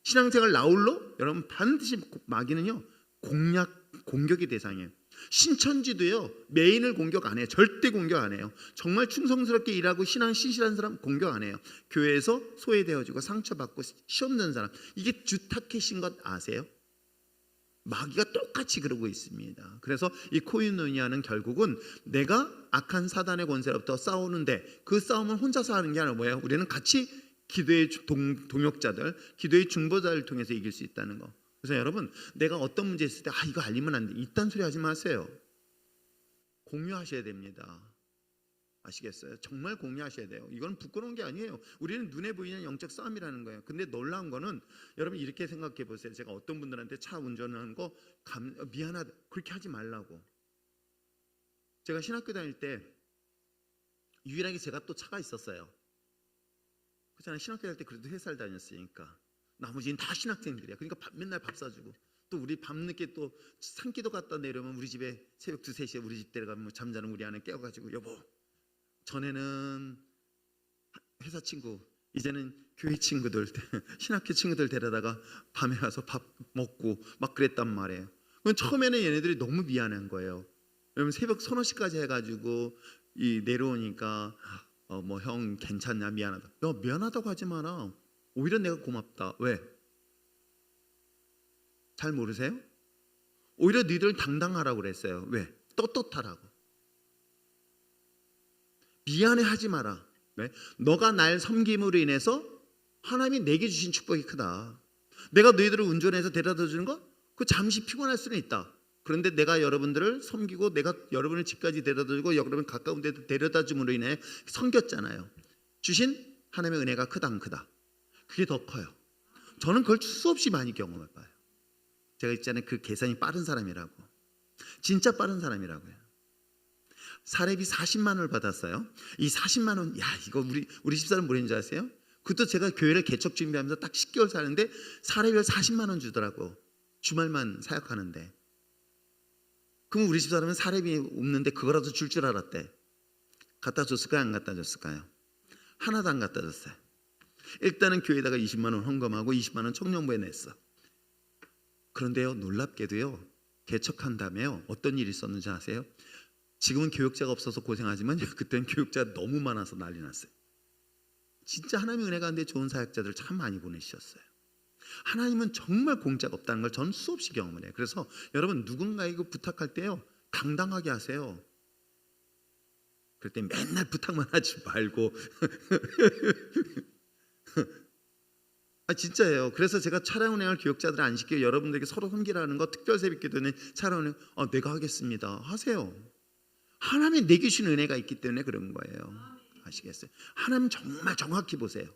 Speaker 1: 신앙생활 나홀로 여러분 반드시 마귀는요 공격의 대상이에요. 신천지도요 메인을 공격 안 해요. 절대 공격 안 해요. 정말 충성스럽게 일하고 신앙 신실한 사람 공격 안 해요. 교회에서 소외되어지고 상처받고 시험 는 사람, 이게 주타켓인 것 아세요? 마귀가 똑같이 그러고 있습니다. 그래서 이 코이노니아는 결국은 내가 악한 사단의 권세로부터 싸우는데, 그 싸움은 혼자서 하는 게 아니라 뭐예요? 우리는 같이 기도의 동역자들, 기도의 중보자를 통해서 이길 수 있다는 거. 그래서 여러분, 내가 어떤 문제 있을 때 이거 알리면 안 돼, 이딴 소리 하지 마세요. 공유하셔야 됩니다. 아시겠어요? 정말 공유하셔야 돼요. 이건 부끄러운 게 아니에요. 우리는 눈에 보이는 영적 싸움이라는 거예요. 근데 놀라운 거는 여러분 이렇게 생각해 보세요. 제가 어떤 분들한테 차 운전하는 거 미안하다 그렇게 하지 말라고. 제가 신학교 다닐 때 유일하게 제가 또 차가 있었어요. 그렇잖아요. 신학교 다닐 때 그래도 회사를 다녔으니까. 나머지는 다 신학생들이야. 그러니까 맨날 밥 사주고, 또 우리 밤늦게 또 산기도 갔다 내려오면 우리 집에 새벽 2, 3시에 우리 집 데려가면 잠자는 우리 아내 깨워가지고, 여보, 전에는 회사 친구, 이제는 교회 친구들, 신학교 친구들 데려다가 밤에 가서 밥 먹고 막 그랬단 말이에요. 처음에는 얘네들이 너무 미안한 거예요. 왜냐면 새벽 3-4시까지 해가지고 내려오니까 뭐 형 괜찮냐, 미안하다. 야, 미안하다고 하지 마라. 오히려 내가 고맙다. 왜? 잘 모르세요? 오히려 너희들 당당하라고 그랬어요. 왜? 떳떳하라고. 미안해하지 마라. 왜? 너가 날 섬김으로 인해서 하나님이 내게 주신 축복이 크다. 내가 너희들을 운전해서 데려다 주는 거? 그 잠시 피곤할 수는 있다. 그런데 내가 여러분들을 섬기고 내가 여러분을 집까지 데려다 주고 여러분 가까운 데 데려다 줌으로 인해 섬겼잖아요. 주신 하나님의 은혜가 크다 안 크다? 그게 더 커요. 저는 그걸 수없이 많이 경험해봐요. 제가 있잖아요, 그 계산이 빠른 사람이라고. 진짜 빠른 사람이라고요. 사례비 40만 원을 받았어요. 이 40만 원, 이거 우리 집사람 뭐랬는지 아세요? 그것도 제가 교회를 개척 준비하면서 딱 10개월 사는데 사례비를 40만 원 주더라고. 주말만 사역하는데. 그럼 우리 집사람은 사례비 없는데 그거라도 줄 줄 알았대. 갖다 줬을까요? 안 갖다 줬을까요? 하나도 안 갖다 줬어요. 일단은 교회에다가 20만 원 헌금하고 20만 원 청년부에 냈어. 그런데요, 놀랍게도요, 개척한 다음에요, 어떤 일이 있었는지 아세요? 지금은 교육자가 없어서 고생하지만 그때는 교육자가 너무 많아서 난리 났어요. 진짜 하나님의 은혜 가운데 좋은 사역자들 참 많이 보내주셨어요. 하나님은 정말 공짜가 없다는 걸 저는 수없이 경험을 해요. 그래서 여러분, 누군가에게 부탁할 때요, 당당하게 하세요. 그럴 때 맨날 부탁만 하지 말고 진짜예요. 그래서 제가 차량 운행을 교육자들 안 시키고 여러분들에게 서로 섬기라는 거, 특별 새벽기도는 차량 운행 내가 하겠습니다. 하세요. 하나님이 내게 주신 은혜가 있기 때문에 그런 거예요. 아시겠어요? 하나님 정말 정확히 보세요.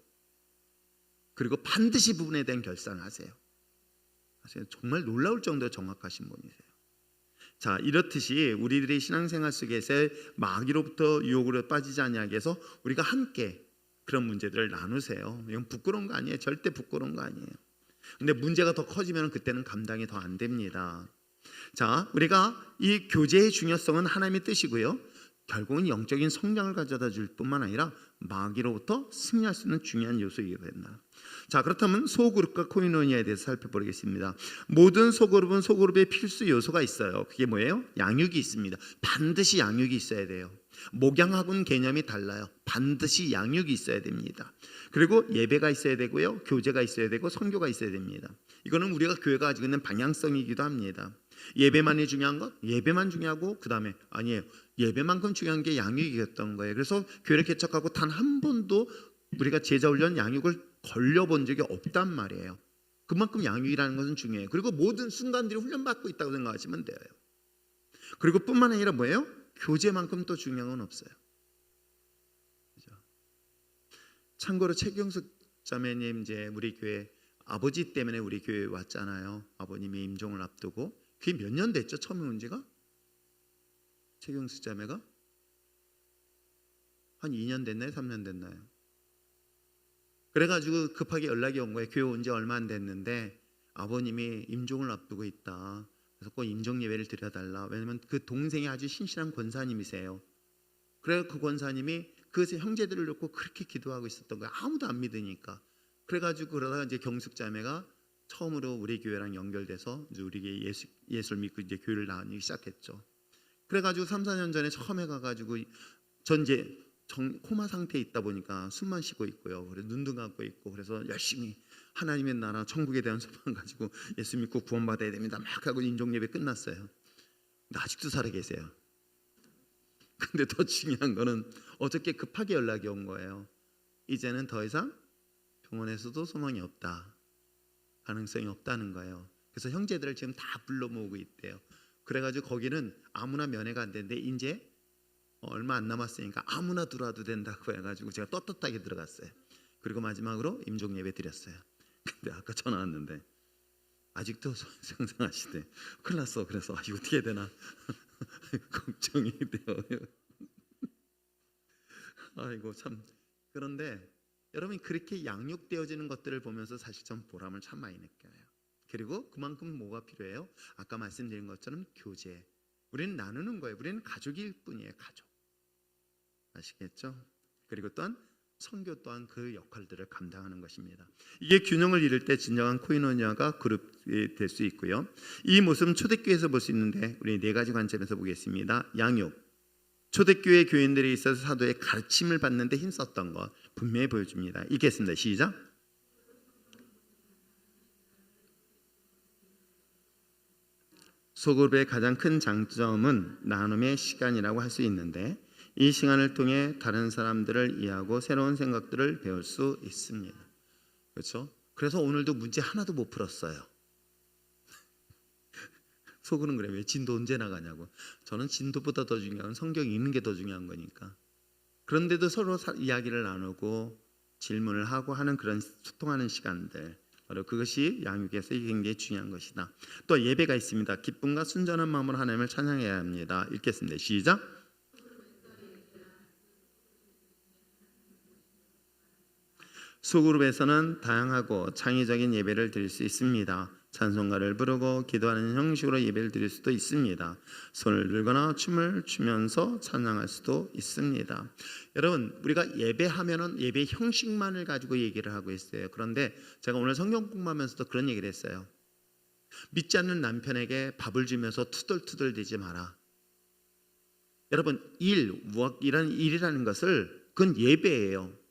Speaker 1: 그리고 반드시 부분에 대한 결산을 하세요. 정말 놀라울 정도로 정확하신 분이세요. 자, 이렇듯이 우리들의 신앙생활 속에서 마귀로부터 유혹으로 빠지지 아니하게 해서 우리가 함께 그런 문제들을 나누세요. 이건 부끄러운 거 아니에요. 절대 부끄러운 거 아니에요. 근데 문제가 더 커지면 그때는 감당이 더 안 됩니다. 자, 우리가 이 교제의 중요성은 하나님의 뜻이고요, 결국은 영적인 성장을 가져다 줄 뿐만 아니라 마귀로부터 승리할 수 있는 중요한 요소이게 된다. 자, 그렇다면 소그룹과 코이노니아에 대해서 살펴보겠습니다. 모든 소그룹은 소그룹의 필수 요소가 있어요. 그게 뭐예요? 양육이 있습니다. 반드시 양육이 있어야 돼요. 목양학은 개념이 달라요. 반드시 양육이 있어야 됩니다. 그리고 예배가 있어야 되고요, 교제가 있어야 되고 선교가 있어야 됩니다. 이거는 우리가 교회가 가지고 있는 방향성이기도 합니다. 예배만이 중요한 것? 예배만 중요하고 그 다음에 아니에요. 예배만큼 중요한 게 양육이었던 거예요. 그래서 교회를 개척하고 단 한 번도 우리가 제자훈련 양육을 걸려본 적이 없단 말이에요. 그만큼 양육이라는 것은 중요해요. 그리고 모든 순간들이 훈련받고 있다고 생각하시면 돼요. 그리고 뿐만 아니라 뭐예요? 교제만큼 또 중요한 건 없어요. 그죠? 참고로 최경숙 자매님, 이제 우리 교회 아버지 때문에 우리 교회에 왔잖아요. 아버님이 임종을 앞두고. 그게 몇 년 됐죠? 처음에 온 지가? 최경숙 자매가? 한 2년 됐나요? 3년 됐나요? 그래가지고 급하게 연락이 온 거예요. 교회 온 지 얼마 안 됐는데 아버님이 임종을 앞두고 있다. 그래서 꼭 임종 예배를 드려달라. 왜냐면 그 동생이 아주 신실한 권사님이세요. 그래서 그 권사님이 그 형제들을 놓고 그렇게 기도하고 있었던 거예요. 아무도 안 믿으니까. 그래가지고 그러다가 이제 경숙 자매가 처음으로 우리 교회랑 연결돼서 이제 우리 예수를 믿고 이제 교회를 나누기 시작했죠. 그래가지고 3, 4년 전에 처음에 가가지고 전 이제 코마 상태에 있다 보니까 숨만 쉬고 있고요. 그래서 눈도 감고 있고, 그래서 열심히 하나님의 나라 천국에 대한 소망 가지고 예수 믿고 구원받아야 됩니다 막 하고 인종 예배 끝났어요. 근데 아직도 살아 계세요. 근데 더 중요한 거는 어저께 급하게 연락이 온 거예요. 이제는 더 이상 병원에서도 소망이 없다, 가능성이 없다는 거예요. 그래서 형제들을 지금 다 불러 모으고 있대요. 그래가지고 거기는 아무나 면회가 안 되는데 이제 얼마 안 남았으니까 아무나 들어와도 된다고 해가지고 제가 떳떳하게 들어갔어요. 그리고 마지막으로 임종 예배 드렸어요. 근데 아까 전화 왔는데 아직도 상상하시대. 큰일 났어. 그래서 이거 어떻게 해야 되나 걱정이 돼요. 아이고 참. 그런데 여러분이 그렇게 양육되어지는 것들을 보면서 사실 좀 보람을 참 많이 느껴요. 그리고 그만큼 뭐가 필요해요? 아까 말씀드린 것처럼 교제. 우리는 나누는 거예요. 우리는 가족일 뿐이에요. 가족. 아시겠죠? 그리고 또한 선교 또한 그 역할들을 감당하는 것입니다. 이게 균형을 이룰 때 진정한 코이노니아가 그룹이 될 수 있고요. 이 모습은 초대교회에서 볼 수 있는데 우리 네 가지 관점에서 보겠습니다. 양육. 초대교회 교인들이 있어서 사도의 가르침을 받는 데 힘썼던 것 분명히 보여줍니다. 읽겠습니다. 시작. 소그룹의 가장 큰 장점은 나눔의 시간이라고 할 수 있는데 이 시간을 통해 다른 사람들을 이해하고 새로운 생각들을 배울 수 있습니다. 그렇죠? 그래서 오늘도 문제 하나도 못 풀었어요. 속으로는 그래요. 왜 진도 언제 나가냐고. 저는 진도보다 더 중요한 건 성경 읽는 게 더 중요한 거니까. 그런데도 서로 이야기를 나누고 질문을 하고 하는 그런 소통하는 시간들, 바로 그것이 양육에서 굉장히 중요한 것이다. 또 예배가 있습니다. 기쁨과 순전한 마음으로 하나님을 찬양해야 합니다. 읽겠습니다. 시작. 소그룹에서는 다양하고 창의적인 예배를 드릴 수 있습니다. 찬송가를 부르고 기도하는 형식으로 예배를 드릴 수도 있습니다. 손을 들거나 춤을 추면서 찬양할 수도 있습니다. 여러분, 우리가 예배하면은 예배 형식만을 가지고 얘기를 하고 있어요. 그런데 제가 오늘 성경 공부하면서도 그런 얘기를 했어요. 믿지 않는 남편에게 밥을 주면서 투덜투덜 대지 마라. 여러분, 일이라는 것을 그건 예배예요.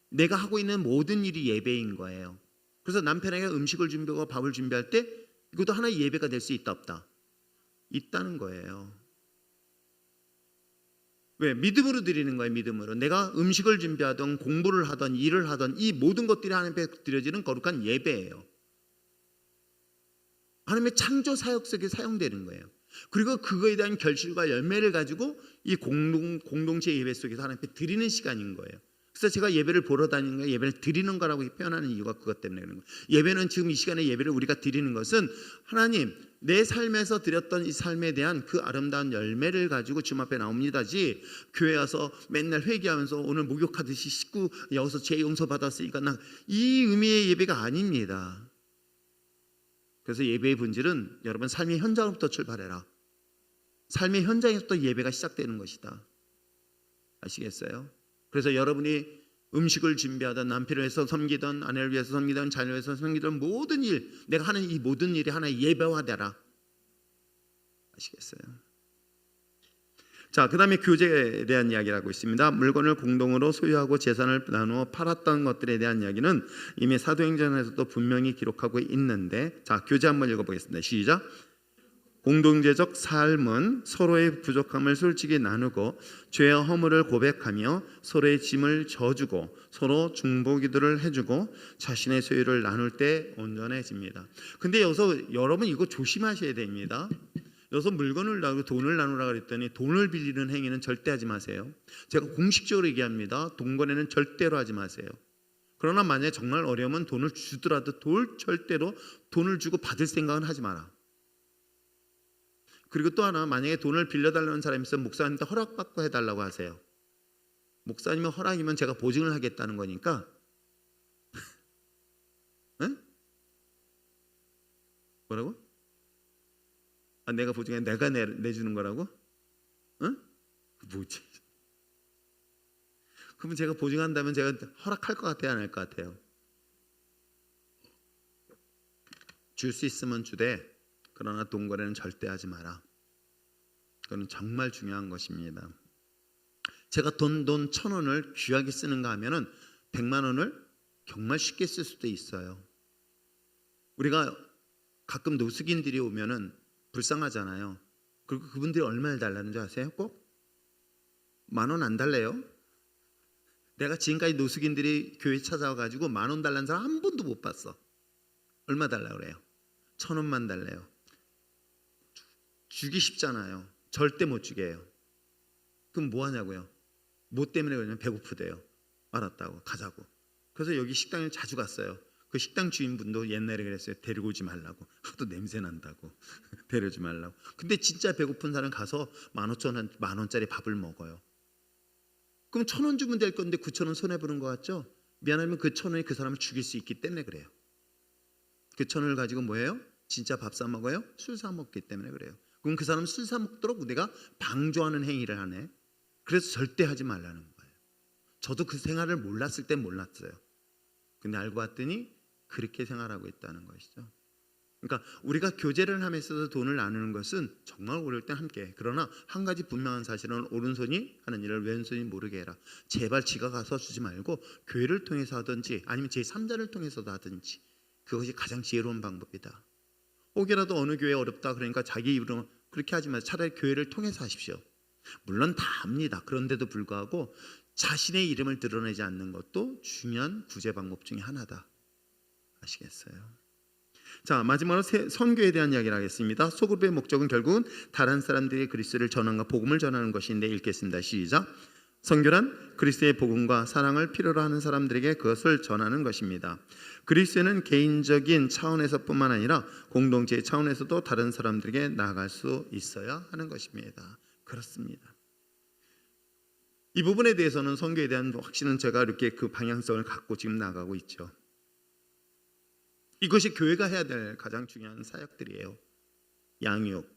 Speaker 1: 내가 하고 있는 모든 일이 예배인 거예요. 그래서 남편에게 음식을 준비하고 밥을 준비할 때 이것도 하나의 예배가 될 수 있다 없다? 있다는 거예요. 왜? 믿음으로 드리는 거예요. 믿음으로. 내가 음식을 준비하던 공부를 하던 일을 하던 이 모든 것들이 하나님 앞에 드려지는 거룩한 예배예요. 하나님의 창조 사역 속에 사용되는 거예요. 그리고 그거에 대한 결실과 열매를 가지고 이 공동체 예배 속에서 하나님 앞에 드리는 시간인 거예요. 그래서 제가 예배를 보러 다니는 거, 예배를 드리는 거라고 표현하는 이유가 그것 때문에 그런 거예요. 예배는 지금 이 시간에 예배를 우리가 드리는 것은 하나님 내 삶에서 드렸던 이 삶에 대한 그 아름다운 열매를 가지고 주님 앞에 나옵니다지, 교회 와서 맨날 회개하면서 오늘 목욕하듯이 씻고 여기서 죄 용서 받았으니까 나, 이 의미의 예배가 아닙니다. 그래서 예배의 본질은 여러분 삶의 현장부터 출발해라. 삶의 현장에서부터 예배가 시작되는 것이다. 아시겠어요? 그래서 여러분이 음식을 준비하던, 남편을 위해서 섬기던, 아내를 위해서 섬기던, 자녀를 위해서 섬기던 모든 일, 내가 하는 이 모든 일이 하나의 예배화되라. 아시겠어요? 자, 그 다음에 교제에 대한 이야기를 하고 있습니다. 물건을 공동으로 소유하고 재산을 나누어 팔았던 것들에 대한 이야기는 이미 사도행전에서도 분명히 기록하고 있는데, 자, 교제 한번 읽어보겠습니다. 시작. 공동체적 삶은 서로의 부족함을 솔직히 나누고 죄와 허물을 고백하며 서로의 짐을 져주고 서로 중보기도를 해주고 자신의 소유를 나눌 때 온전해집니다. 근데 여기서 여러분 이거 조심하셔야 됩니다. 여기서 물건을 나누고 돈을 나누라 그랬더니 돈을 빌리는 행위는 절대 하지 마세요. 제가 공식적으로 얘기합니다. 동거래는 절대로 하지 마세요. 그러나 만약에 정말 어려우면 돈을 주더라도 절대로 돈을 주고 받을 생각은 하지 마라. 그리고 또 하나, 만약에 돈을 빌려달라는 사람이 있으면 목사님한테 허락받고 해달라고 하세요. 목사님의 허락이면 제가 보증을 하겠다는 거니까. 네? 뭐라고? 아, 내가 보증해, 내가 내주는 거라고? 응? 뭐지? 그러면 제가 보증한다면 제가 허락할 것 같아요, 안 할 것 같아요? 줄 수 있으면 주되, 그러나 동거래는 절대 하지 마라. 그건 정말 중요한 것입니다. 제가 돈 1,000원을 귀하게 쓰는가 하면은 100만 원을 정말 쉽게 쓸 수도 있어요. 우리가 가끔 노숙인들이 오면은 불쌍하잖아요. 그리고 그분들이 얼마를 달라는 줄 아세요? 꼭 10,000원 안 달래요. 내가 지금까지 노숙인들이 교회 찾아와가지고 10,000원 달라는 사람 한 번도 못 봤어. 얼마 달라고 그래요? 1,000원만 달래요. 주기 쉽잖아요. 절대 못 주게 해요. 그럼 뭐 하냐고요? 뭐 때문에 그러냐면 배고프대요. 알았다고, 가자고. 그래서 여기 식당에 자주 갔어요. 그 식당 주인분도 옛날에 그랬어요. 데리고 오지 말라고. 하도 냄새 난다고. 데려오지 말라고. 근데 진짜 배고픈 사람 가서 15,000원, 10,000원짜리 밥을 먹어요. 그럼 1,000원 주면 될 건데 9,000원 손해보는 것 같죠? 미안하면 그 1,000원이 그 사람을 죽일 수 있기 때문에 그래요. 그 1,000원을 가지고 뭐예요? 진짜 밥 사 먹어요? 술 사 먹기 때문에 그래요. 그럼 그 사람은 술 사 먹도록 내가 방조하는 행위를 하네. 그래서 절대 하지 말라는 거예요. 저도 그 생활을 몰랐을 땐 몰랐어요. 근데 알고 봤더니 그렇게 생활하고 있다는 것이죠. 그러니까 우리가 교제를 하면서도 돈을 나누는 것은 정말 어려울 때 함께. 그러나 한 가지 분명한 사실은 오른손이 하는 일을 왼손이 모르게 해라. 제발 지가 가서 주지 말고 교회를 통해서 하든지 아니면 제3자를 통해서도 하든지, 그것이 가장 지혜로운 방법이다. 혹여라도 어느 교회 어렵다 그러니까 자기 입으로 그렇게 하지 마세요. 차라리 교회를 통해서 하십시오. 물론 다 합니다. 그런데도 불구하고 자신의 이름을 드러내지 않는 것도 중요한 구제 방법 중에 하나다. 아시겠어요? 자, 마지막으로 선교에 대한 이야기를 하겠습니다. 소그룹의 목적은 결국은 다른 사람들에게 그리스도를 전하는 복음을 전하는 것인데, 읽겠습니다. 시작. 선교란 그리스도의 복음과 사랑을 필요로 하는 사람들에게 그것을 전하는 것입니다. 그리스도는 개인적인 차원에서뿐만 아니라 공동체의 차원에서도 다른 사람들에게 나아갈 수 있어야 하는 것입니다. 그렇습니다. 이 부분에 대해서는 선교에 대한 확신은 제가 이렇게 그 방향성을 갖고 지금 나가고 있죠. 이것이 교회가 해야 될 가장 중요한 사역들이에요. 양육,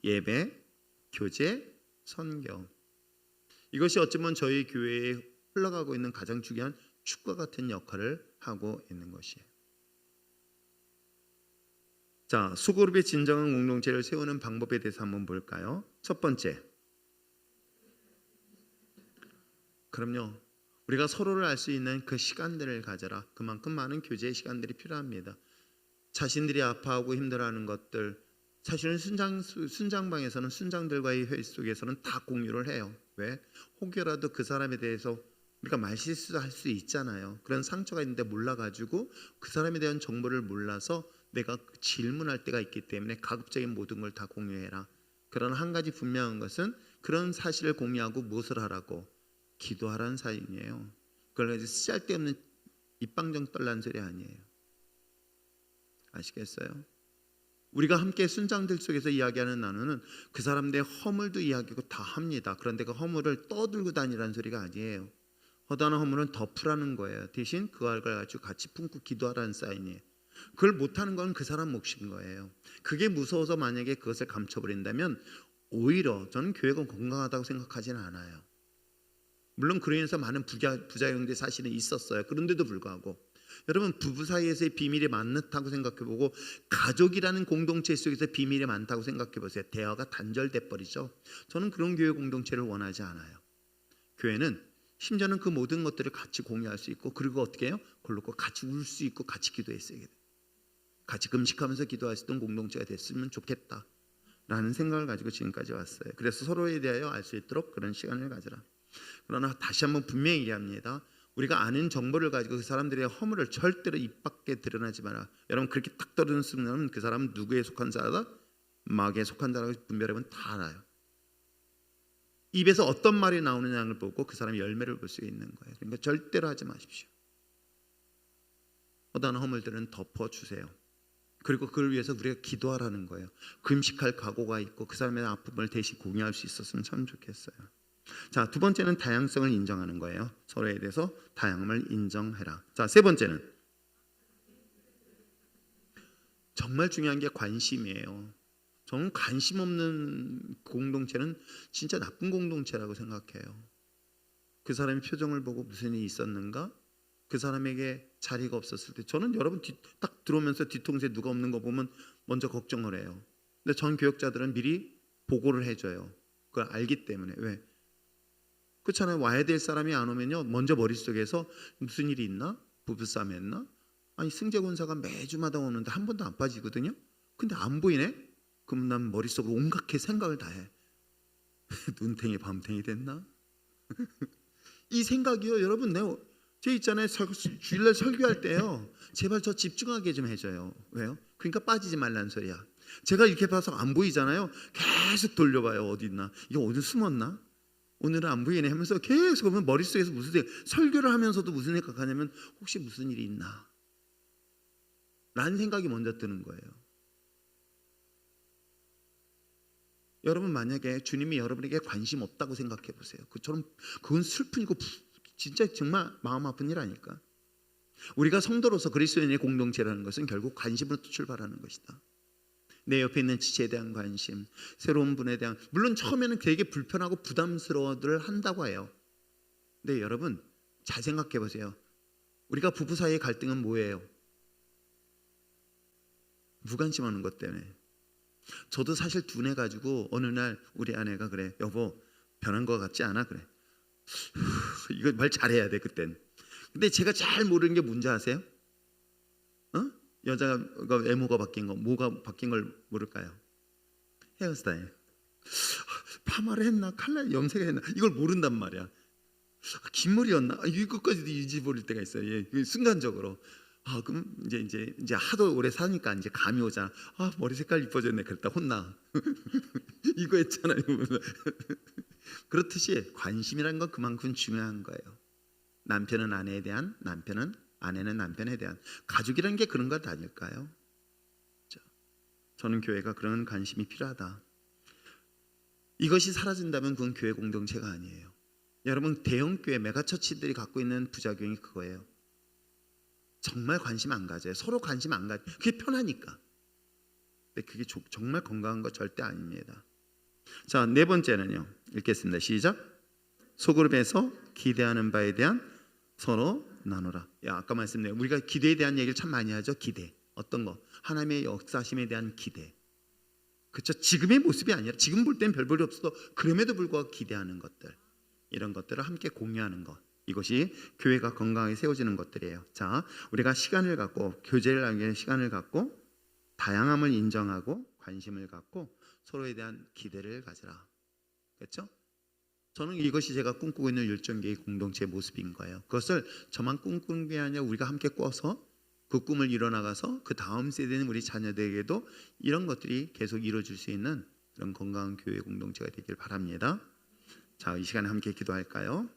Speaker 1: 예배, 교제, 선교. 이것이 어쩌면 저희 교회에 흘러가고 있는 가장 중요한 축과 같은 역할을 하고 있는 것이에요. 자, 소그룹의 진정한 공동체를 세우는 방법에 대해서 한번 볼까요? 첫 번째, 그럼요, 우리가 서로를 알 수 있는 그 시간들을 가져라. 그만큼 많은 교제의 시간들이 필요합니다. 자신들이 아파하고 힘들어하는 것들, 사실은 순장방에서는 순장들과의 회의 속에서는 다 공유를 해요. 왜? 혹여라도 그 사람에 대해서 우리가 말실수할 수 있잖아요. 그런 상처가 있는데 몰라가지고 그 사람에 대한 정보를 몰라서 내가 질문할 때가 있기 때문에 가급적인 모든 걸 다 공유해라. 그러나 한 가지 분명한 것은 그런 사실을 공유하고 무엇을 하라고? 기도하라는 사인이에요. 그걸 가지고 쓸데없는 입방정 떨란 소리 아니에요. 아시겠어요? 우리가 함께 순장들 속에서 이야기하는 나누는 그 사람들의 허물도 이야기하고 다 합니다. 그런데 그 허물을 떠들고 다니라는 소리가 아니에요. 허다한 허물은 덮으라는 거예요. 대신 그걸 가지고 같이 품고 기도하라는 사인이에요. 그걸 못하는 건 그 사람 몫인 거예요. 그게 무서워서 만약에 그것을 감춰버린다면 오히려 저는 교회가 건강하다고 생각하지는 않아요. 물론 그로 인해서 많은 부작용들이 사실은 있었어요. 그런데도 불구하고 여러분, 부부 사이에서의 비밀이 많다고 생각해보고 가족이라는 공동체 속에서 비밀이 많다고 생각해보세요. 대화가 단절돼 버리죠. 저는 그런 교회 공동체를 원하지 않아요. 교회는 심지어는 그 모든 것들을 같이 공유할 수 있고, 그리고 어떻게 해요? 그걸로 같이 울 수 있고 같이 기도했어야 돼요. 같이 금식하면서 기도할 수 있던 공동체가 됐으면 좋겠다 라는 생각을 가지고 지금까지 왔어요. 그래서 서로에 대하여 알 수 있도록 그런 시간을 가져라. 그러나 다시 한번 분명히 얘기합니다. 우리가 아는 정보를 가지고 그 사람들의 허물을 절대로 입 밖에 드러나지 마라. 여러분, 그렇게 딱 떨어지는 순간은 그 사람은 누구에 속한 자다? 마귀에 속한 자라고 분별하면 다 알아요. 입에서 어떤 말이 나오느냐를 보고 그 사람의 열매를 볼 수 있는 거예요. 그러니까 절대로 하지 마십시오. 어떤 허물들은 덮어주세요. 그리고 그걸 위해서 우리가 기도하라는 거예요. 금식할 각오가 있고 그 사람의 아픔을 대신 공유할 수 있었으면 참 좋겠어요. 자, 두 번째는 다양성을 인정하는 거예요. 서로에 대해서 다양함을 인정해라. 자, 세 번째는 정말 중요한 게 관심이에요. 저는 관심 없는 공동체는 진짜 나쁜 공동체라고 생각해요. 그 사람의 표정을 보고 무슨 일이 있었는가? 그 사람에게 자리가 없었을 때 저는 여러분 딱 들어오면서 뒤통수에 누가 없는 거 보면 먼저 걱정을 해요. 근데 전 교역자들은 미리 보고를 해줘요. 그걸 알기 때문에. 왜? 그렇잖아요. 와야 될 사람이 안 오면요, 먼저 머릿속에서 무슨 일이 있나? 부부싸움 했나? 아니, 승재군사가 매주마다 오는데 한 번도 안 빠지거든요. 근데 안 보이네? 그럼 난 머릿속으로 온갖 생각을 다 해. 눈탱이 밤탱이 됐나? 이 생각이요, 여러분. 제 있잖아요, 주일날 설교할 때요, 제발 저 집중하게 좀 해줘요. 왜요? 그러니까 빠지지 말라는 소리야. 제가 이렇게 봐서 안 보이잖아요. 계속 돌려봐요. 어디 있나? 이거 어디 숨었나? 오늘은 안 보이네 하면서 계속 보면 머릿속에서 무슨 생각, 설교를 하면서도 무슨 생각하냐면 혹시 무슨 일이 있나? 라는 생각이 먼저 드는 거예요. 여러분, 만약에 주님이 여러분에게 관심 없다고 생각해 보세요. 그건 슬프고 진짜 정말 마음 아픈 일 아닐까? 우리가 성도로서 그리스도인의 공동체라는 것은 결국 관심으로 출발하는 것이다. 내 옆에 있는 지체에 대한 관심, 새로운 분에 대한, 물론 처음에는 되게 불편하고 부담스러워들 한다고 해요. 근데 여러분, 잘 생각해 보세요. 우리가 부부 사이의 갈등은 뭐예요? 무관심하는 것 때문에. 저도 사실 둔해가지고 어느 날 우리 아내가 그래, 여보 변한 것 같지 않아? 그래. 이거 말 잘해야 돼 그땐. 근데 제가 잘 모르는 게 뭔지 아세요? 여자가 외모가 바뀐 거, 뭐가 바뀐 걸 모를까요? 헤어스타일. 파마를 했나, 칼라 염색을 했나, 이걸 모른단 말이야. 긴 머리였나, 이것까지도 잊어버릴 때가 있어요. 예, 순간적으로. 그럼 이제 하도 오래 사니까 이제 감이 오잖아. 머리 색깔 이뻐졌네. 그랬다 혼나. 이거 했잖아요. 그렇듯이 관심이라는 건 그만큼 중요한 거예요. 남편은 아내에 대한, 아내는 남편에 대한. 가족이라는 게 그런 것 아닐까요? 저는 교회가 그런 관심이 필요하다. 이것이 사라진다면 그건 교회 공동체가 아니에요. 여러분, 대형 교회 메가처치들이 갖고 있는 부작용이 그거예요. 정말 관심 안 가져요. 서로 관심 안 가져요. 그게 편하니까. 근데 그게 정말 건강한 거 절대 아닙니다. 자, 네 번째는요, 읽겠습니다. 시작. 소그룹에서 기대하는 바에 대한 서로 나누라. 아까 말씀드린, 우리가 기대에 대한 얘기를 참 많이 하죠. 기대. 어떤 거? 하나님의 역사심에 대한 기대. 그렇죠? 지금의 모습이 아니라, 지금 볼 땐 별 볼이 없어도 그럼에도 불구하고 기대하는 것들, 이런 것들을 함께 공유하는 것, 이것이 교회가 건강하게 세워지는 것들이에요. 자, 우리가 시간을 갖고, 교제를 하기 위해 시간을 갖고, 다양함을 인정하고 관심을 갖고 서로에 대한 기대를 가져라. 그렇죠? 저는 이것이 제가 꿈꾸고 있는 율정교회 공동체의 모습인 거예요. 그것을 저만 꿈꾸는 게 아니라 우리가 함께 꿔서 그 꿈을 이뤄나가서 그 다음 세대는 우리 자녀들에게도 이런 것들이 계속 이루어질 수 있는 그런 건강한 교회 공동체가 되길 바랍니다. 자, 이 시간에 함께 기도할까요?